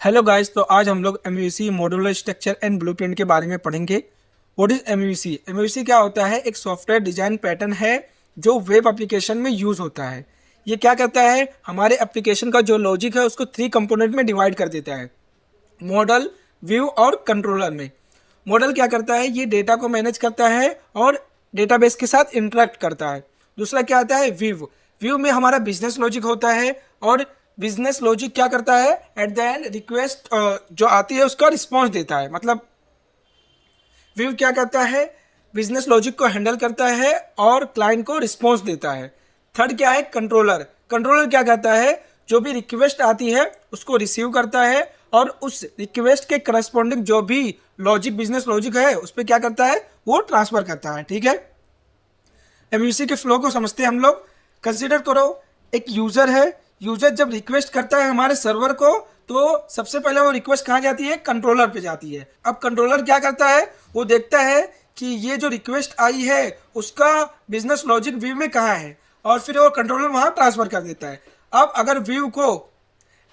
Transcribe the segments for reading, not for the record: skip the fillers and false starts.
Hello guys, तो आज हम लोग MUC modular structure and blueprint के बारे में पढ़ेंगे। What is MUC? एमयूसी क्या होता है? एक सॉफ्टवेयर डिजाइन पैटर्न है जो वेब एप्लीकेशन में यूज होता है। ये क्या करता है? हमारे एप्लीकेशन का जो लॉजिक है उसको 3 कंपोनेंट में डिवाइड कर देता है, मॉडल, व्यू और कंट्रोलर में। मॉडल क्या करता है? ये डेटा को मैनेज करता है और डेटाबेस के साथ इंटरेक्ट करता है। दूसरा क्या आता है? व्यू। व्यू में हमारा बिजनेस लॉजिक होता है और बिजनेस लॉजिक क्या करता है? एट द एंड रिक्वेस्ट जो आती है उसका रिस्पॉन्स देता है। मतलब व्यू क्या करता है? बिजनेस लॉजिक को हैंडल करता है और क्लाइंट को रिस्पॉन्स देता है। थर्ड क्या है? कंट्रोलर। कंट्रोलर क्या करता है? जो भी रिक्वेस्ट आती है उसको रिसीव करता है और उस रिक्वेस्ट के करस्पॉन्डिंग जो भी लॉजिक, बिजनेस लॉजिक है उस पर क्या करता है? वो ट्रांसफर करता है। ठीक है, एमयूसी के फ्लो को समझते हैं हम लोग। कंसिडर करो एक यूजर है। यूजर जब रिक्वेस्ट करता है हमारे सर्वर को, तो सबसे पहले वो रिक्वेस्ट कहाँ जाती है? कंट्रोलर पे जाती है। अब कंट्रोलर क्या करता है? वो देखता है कि ये जो रिक्वेस्ट आई है उसका बिजनेस लॉजिक व्यू में कहाँ है और फिर वो कंट्रोलर वहाँ ट्रांसफर कर देता है। अब अगर व्यू को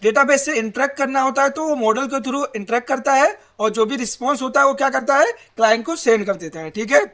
डेटाबेस से इंटरेक्ट करना होता है तो वो मॉडल के थ्रू इंटरेक्ट करता है और जो भी रिस्पॉन्स होता है वो क्या करता है? क्लाइंट को सेंड कर देता है। ठीक है,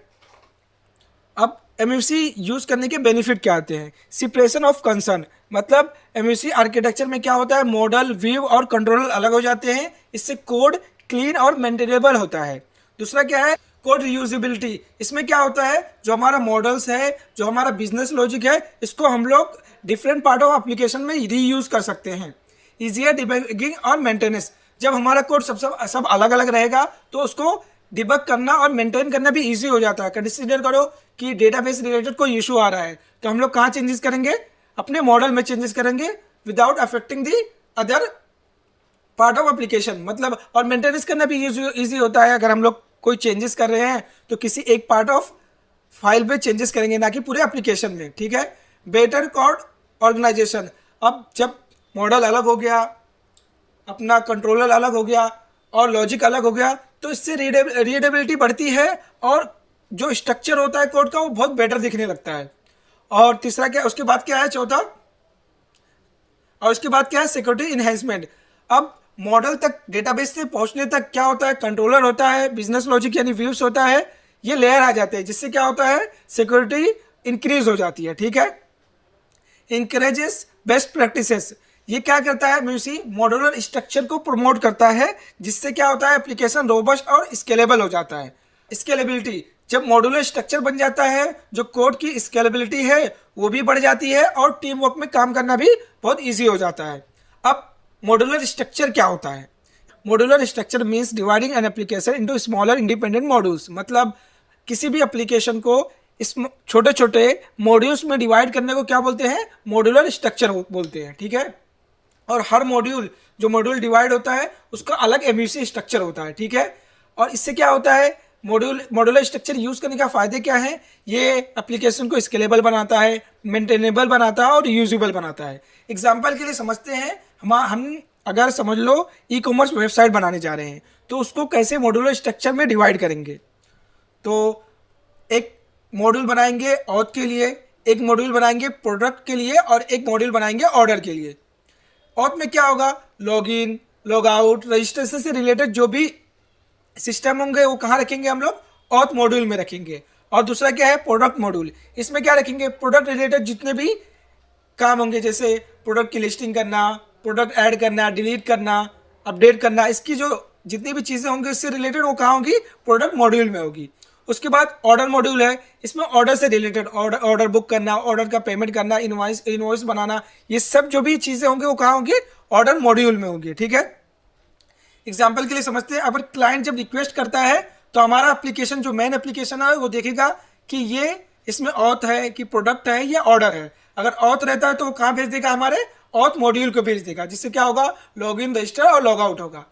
अब एमयूसी यूज करने के बेनिफिट क्या आते हैं? Separation of concern. मतलब एमयूसी आर्किटेक्चर में क्या होता है? मॉडल, व्यू और कंट्रोलर अलग हो जाते हैं। इससे कोड क्लीन और मेंटेनेबल होता है। दूसरा क्या है? Code reusability. इसमें क्या होता है? जो हमारा मॉडल्स है, जो हमारा बिजनेस लॉजिक है, इसको हम लोग डिफरेंट पार्ट ऑफ एप्लीकेशन में रीयूज कर सकते हैं। इजियर डिबगिंग और मेंटेनेंस। जब हमारा कोड सब अलग अलग रहेगा तो उसको डिबग करना और मेंटेन करना भी इजी हो जाता है। कंसिडर करो कि डेटाबेस रिलेटेड कोई इशू आ रहा है तो हम लोग कहाँ चेंजेस करेंगे? अपने मॉडल में चेंजेस करेंगे without affecting the other part of application. मतलब और मेंटेनेंस करना भी इजी होता है। अगर हम लोग कोई चेंजेस कर रहे हैं तो किसी एक पार्ट ऑफ फाइल पे चेंजेस करेंगे, ना कि पूरे एप्लीकेशन में। ठीक है, बेटर कोड ऑर्गेनाइजेशन। अब जब मॉडल अलग हो गया, अपना कंट्रोलर अलग हो गया और लॉजिक अलग हो गया, तो इससे रीडेबिलिटी बढ़ती है और जो स्ट्रक्चर होता है कोड का वो बहुत बेटर दिखने लगता है। और तीसरा क्या? उसके बाद क्या है? चौथा, और उसके बाद क्या है? Security enhancement. अब मॉडल तक, डेटाबेस से पहुंचने तक क्या होता है? कंट्रोलर होता है, बिजनेस लॉजिक यानी व्यूज होता है, ये लेयर आ जाते हैं, जिससे क्या होता है? सिक्योरिटी इंक्रीज हो जाती है। ठीक है, इंकरेजेस बेस्ट प्रैक्टिसेस। ये क्या करता है? म्यूसी मॉड्यूलर स्ट्रक्चर को प्रमोट करता है, जिससे क्या होता है? एप्लीकेशन रोबस्ट और स्केलेबल हो जाता है। स्केलेबिलिटी। जब मॉड्यूलर स्ट्रक्चर बन जाता है, जो कोड की स्केलेबिलिटी है वो भी बढ़ जाती है और टीम वर्क में काम करना भी बहुत ईजी हो जाता है। अब मॉड्यूलर स्ट्रक्चर क्या होता है? Modular structure means dividing an application into smaller independent modules. मतलब किसी भी एप्लीकेशन को इस छोटे छोटे मॉड्यूल्स में डिवाइड करने को क्या बोलते हैं? मॉड्यूलर स्ट्रक्चर बोलते हैं। ठीक है, और हर मॉड्यूल, जो मॉड्यूल डिवाइड होता है उसका अलग एमयूसी स्ट्रक्चर होता है। ठीक है, और इससे क्या होता है? मॉड्यूलर स्ट्रक्चर यूज करने का फायदे क्या है? ये एप्लीकेशन को स्केलेबल बनाता है, मेंटेनेबल बनाता है और यूजेबल बनाता है। एग्जाम्पल के लिए समझते हैं, हम अगर समझ लो ई कॉमर्स वेबसाइट बनाने जा रहे हैं तो उसको कैसे मॉड्यूलर स्ट्रक्चर में डिवाइड करेंगे? तो एक मॉड्यूल बनाएंगे ऑथ के लिए, एक मॉड्यूल बनाएंगे प्रोडक्ट के लिए और एक मॉड्यूल बनाएंगे ऑर्डर के लिए। ऑथ में क्या होगा? लॉगिन, लॉग आउट, रजिस्ट्रेशन से रिलेटेड जो भी सिस्टम होंगे वो कहाँ रखेंगे? हम लोग ऑथ मॉड्यूल में रखेंगे। और दूसरा क्या है? Product module. इसमें क्या रखेंगे? प्रोडक्ट रिलेटेड जितने भी काम होंगे, जैसे प्रोडक्ट की लिस्टिंग करना, प्रोडक्ट ऐड करना, डिलीट करना, अपडेट करना, इसकी जो जितनी भी चीज़ें होंगी इससे रिलेटेड वो कहाँ होगी? प्रोडक्ट मॉड्यूल में होगी। उसके बाद ऑर्डर मॉड्यूल है। इसमें ऑर्डर से रिलेटेड ऑर्डर बुक करना, ऑर्डर का पेमेंट करना, इनवॉइस बनाना, ये सब जो भी चीज़ें होंगी वो कहाँ होंगी? ऑर्डर मॉड्यूल में होंगी। ठीक है, एग्जाम्पल के लिए समझते हैं। अगर क्लाइंट जब रिक्वेस्ट करता है तो हमारा एप्लीकेशन, जो मेन एप्लीकेशन है, वो देखेगा कि ये इसमें ऑथ है कि प्रोडक्ट है या ऑर्डर है। अगर ऑथ रहता है तो वो कहाँ भेज देगा? हमारे ऑथ मॉड्यूल को भेज देगा, जिससे क्या होगा? लॉग इन, रजिस्टर और लॉग आउट होगा।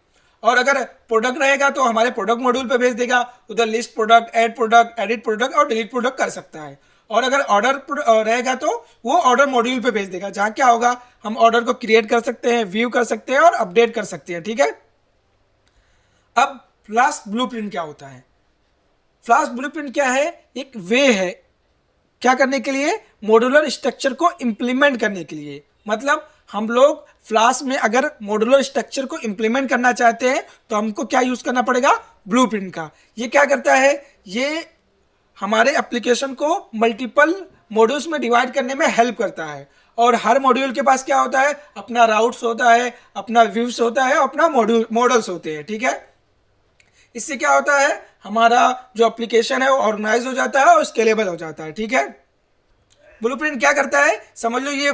और अगर प्रोडक्ट रहेगा तो हमारे प्रोडक्ट मॉड्यूल पे भेज देगा, उधर list product, add product, edit product और डिलीट प्रोडक्ट कर सकता है। और अगर ऑर्डर रहेगा तो वो ऑर्डर मॉड्यूल पे भेज देगा, जहाँ क्या होगा? हम ऑर्डर को क्रिएट कर सकते हैं, व्यू कर सकते हैं और अपडेट कर सकते हैं। ठीक है, अब फ्लास्क ब्लूप्रिंट क्या होता है? फ्लास्क ब्लूप्रिंट क्या है? एक वे है क्या करने के लिए? मॉड्यूलर स्ट्रक्चर को इंप्लीमेंट करने के लिए। मतलब हम लोग फ्लास्क में अगर मॉड्यूलर स्ट्रक्चर को इम्प्लीमेंट करना चाहते हैं तो हमको क्या यूज करना पड़ेगा, ब्लूप्रिंट का। ये क्या करता है, ये हमारे एप्लीकेशन को मल्टीपल मॉड्यूल्स में डिवाइड करने में हेल्प करता है। और हर मॉड्यूल के पास क्या होता है, अपना राउट्स होता है, अपना व्यूज होता है, अपना मॉडल्स होते हैं, ठीक है। इससे क्या होता है, हमारा जो एप्लीकेशन है वो ऑर्गेनाइज हो जाता है और स्केलेबल हो जाता है, ठीक है। ब्लूप्रिंट क्या करता है, समझ लो ये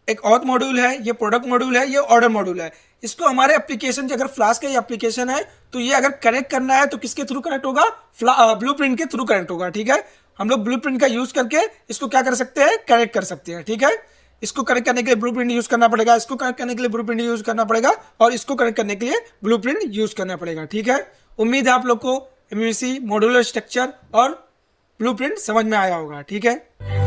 एक ऑथ मॉड्यूल है, ये प्रोडक्ट मॉड्यूल है, ये ऑर्डर मॉड्यूल है। इसको हमारे एप्लीकेशन, अगर फ्लास्क का ये एप्लीकेशन है तो ये अगर कनेक्ट करना है तो किसके थ्रू कनेक्ट होगा, ब्लूप्रिंट के थ्रू कनेक्ट होगा, ठीक है। हम लोग ब्लूप्रिंट का यूज करके इसको क्या कर सकते हैं, कनेक्ट कर सकते हैं, ठीक है। इसको कनेक्ट करने के लिए ब्लूप्रिंट यूज करना पड़ेगा, इसको कनेक्ट करने के लिए ब्लूप्रिंट यूज करना पड़ेगा, और इसको कनेक्ट करने के लिए ब्लूप्रिंट यूज करना पड़ेगा, ठीक है। उम्मीद है आप लोग को एमवीसी, मॉड्यूलर स्ट्रक्चर और ब्लूप्रिंट समझ में आया होगा, ठीक है।